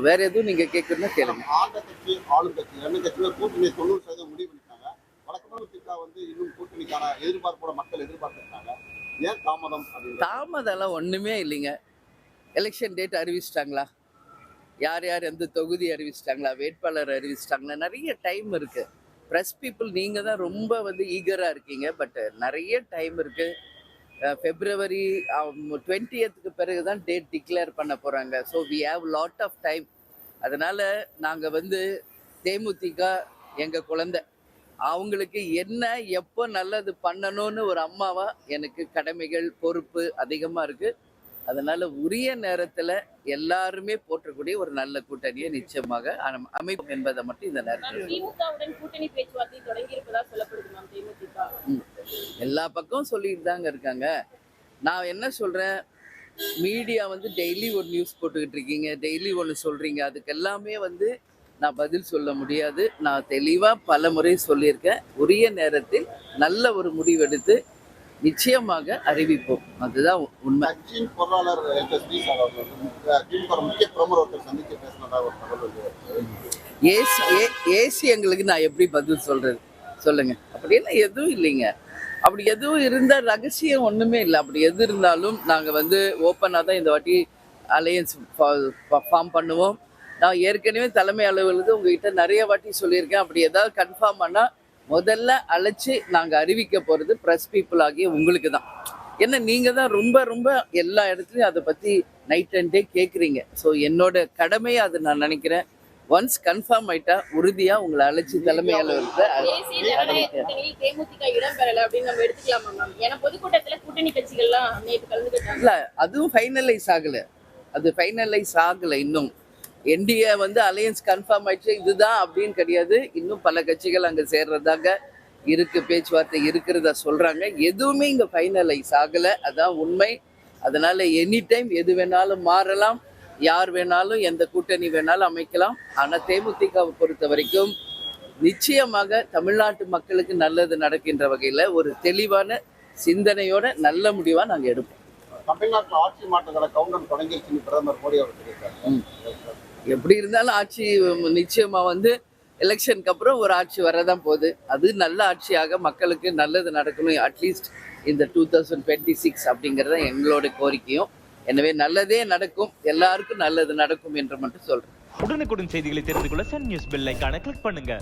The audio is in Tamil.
வேற எதுவும் நீங்க கேட்கணும்னா கேளுங்க. ஆண்ட கட்சி ஆளும் கட்சி ரெண்டு கட்சியுமே கூட்டணி 90% முடிவு பண்ணிட்டாங்க. வழக்கமான திட்டா இன்னும் கூட்டணிக்கான எதிர்பார்ப்போட மக்கள் எதிர்பார்த்திருக்காங்க. ஏன் தாமதம் அப்படின்னு? தாமதம்லாம் ஒண்ணுமே இல்லைங்க. எலெக்ஷன் டேட் அறிவிச்சிட்டாங்களா? யார் யார் எந்த தொகுதி அறிவிச்சிட்டாங்களா? வேட்பாளர் அறிவிச்சிட்டாங்களா? நிறைய டைம் இருக்கு. ப்ரெஸ் பீப்புள் நீங்க தான் ரொம்ப ஈகரா இருக்கீங்க. பட் நிறைய டைம் இருக்கு. பிப்ரவரி 20க்கு பிறகு தான் டேட் டிக்ளேர் பண்ண போறாங்க. So we have lot of time. அதனால நாங்க தேமுதிக எங்க குழந்தை. அவங்களுக்கு என்ன எப்போ நல்லது பண்ணணும்னு ஒரு அம்மாவா எனக்கு கடமைகள் பொறுப்பு அதிகமா இருக்கு. அதனால உரிய நேரத்துல எல்லாருமே போற்றக்கூடிய ஒரு நல்ல கூட்டணியை நிச்சயமாக அமைப்பு என்பதை மட்டும் இந்த நேரத்தில் திமுகவுடன் கூட்டணி பேச்சுவார்த்தை தொடங்கி இருப்பதா சொல்லப்படுது மேம். தேமுதிக எல்லா பக்கம் சொல்லிட்டு தாங்க இருக்காங்க. நான் என்ன சொல்றேன், மீடியா டெய்லி ஒரு நியூஸ் போட்டுக்கிட்டு இருக்கீங்க, டெய்லி ஒன்று சொல்றீங்க. அதுக்கு எல்லாமே நான் பதில் சொல்ல முடியாது. நான் தெளிவா பல முறை சொல்லியிருக்கேன். உரிய நேரத்தில் நல்ல ஒரு முடிவெடுத்து நிச்சயமாக அறிவிப்போம். அதுதான் உண்மை. கட்சியின் பொருளாளர் திமுக முக்கிய பிரமுகர் ஒருத்தர் சந்திச்சு பேசினதா ஒரு தகவல். ஏசி எங்களுக்கு நான் எப்படி பதில் சொல்றது சொல்லுங்க. அப்படியெல்லாம் எதுவும் இல்லைங்க. அப்படி எதுவும் இருந்த ரகசியம் ஒண்ணுமே இல்லை. அப்படி எது இருந்தாலும் நாங்க ஓப்பனாக தான் இந்த வாட்டி அலையன்ஸ் ஃபார்ம் பண்ணுவோம். நான் ஏற்கனவே தலைமை அலுவலகத்துக்கு உங்ககிட்ட நிறைய வாட்டி சொல்லியிருக்கேன். அப்படி ஏதாவது கன்ஃபார்ம் பண்ணால் முதல்ல அழைச்சி நாங்கள் அறிவிக்க போகிறது ப்ரெஸ் பீப்புள் ஆகிய உங்களுக்கு தான். ஏன்னா நீங்கள் தான் ரொம்ப ரொம்ப எல்லா இடத்துலையும் அதை பற்றி நைட் அண்ட் டே கேட்குறீங்க. ஸோ என்னோட கடமையை அதை நான் நினைக்கிறேன். ஒன்ஸ் கன்ஃபார்ம் ஆயிட்டா உறுதியா உங்களை அழைச்சி தலைமை அலுவலகத்தை தேமுதிக இடம்பெறல அப்படின்னு நம்ம எடுத்துக்கலாமா மேம்? ஏன்னா பொதுக்கூட்டத்துல கூட்டணி கட்சிகள்லாம் நேற்று கலந்துக்கிட்டாங்க. இல்ல அதுவும் ஃபைனலைஸ் ஆகல. அது ஃபைனலைஸ் ஆகல இன்னும். என்டிஏ அலையன்ஸ் கன்ஃபார்ம் ஆயிடுச்சு இதுதான் அப்படின்னு கிடையாது. இன்னும் பல கட்சிகள் அங்க சேர்றதாக இருக்கு, பேச்சுவார்த்தை இருக்கிறதா சொல்றாங்க. எதுவுமே இங்க ஃபைனலைஸ் ஆகல. அதான் உண்மை. அதனால எனி டைம் எது வேணாலும் மாறலாம், யார் வேணாலும் எந்த கூட்டணி வேணாலும் அமைக்கலாம். ஆனால் தேமுதிகவை பொறுத்த வரைக்கும் நிச்சயமாக தமிழ்நாட்டு மக்களுக்கு நல்லது நடக்கின்ற வகையில் ஒரு தெளிவான சிந்தனையோட நல்ல முடிவாக நாங்கள் எடுப்போம். தமிழ்நாட்டில் ஆட்சி மாற்றங்களை கவுண்டம் தொடங்கிருச்சுன்னு பிரதமர் மோடி அவர் சொல்லியிருக்காரு. எப்படி இருந்தாலும் ஆட்சி நிச்சயமாக எலெக்ஷனுக்கு அப்புறம் ஒரு ஆட்சி வரதான் போகுது. அது நல்ல ஆட்சியாக மக்களுக்கு நல்லது நடக்கணும். அட்லீஸ்ட் இந்த 2026 அப்படிங்கிறத எங்களோட கோரிக்கையும். எனவே நல்லதே நடக்கும், எல்லாருக்கும் நல்லது நடக்கும் என்று மட்டும் சொல்றேன். உடனுக்குடன் செய்திகளை தெரிந்து கொள்ள சன் நியூஸ் பெல் ஐகானை கிளிக் பண்ணுங்க.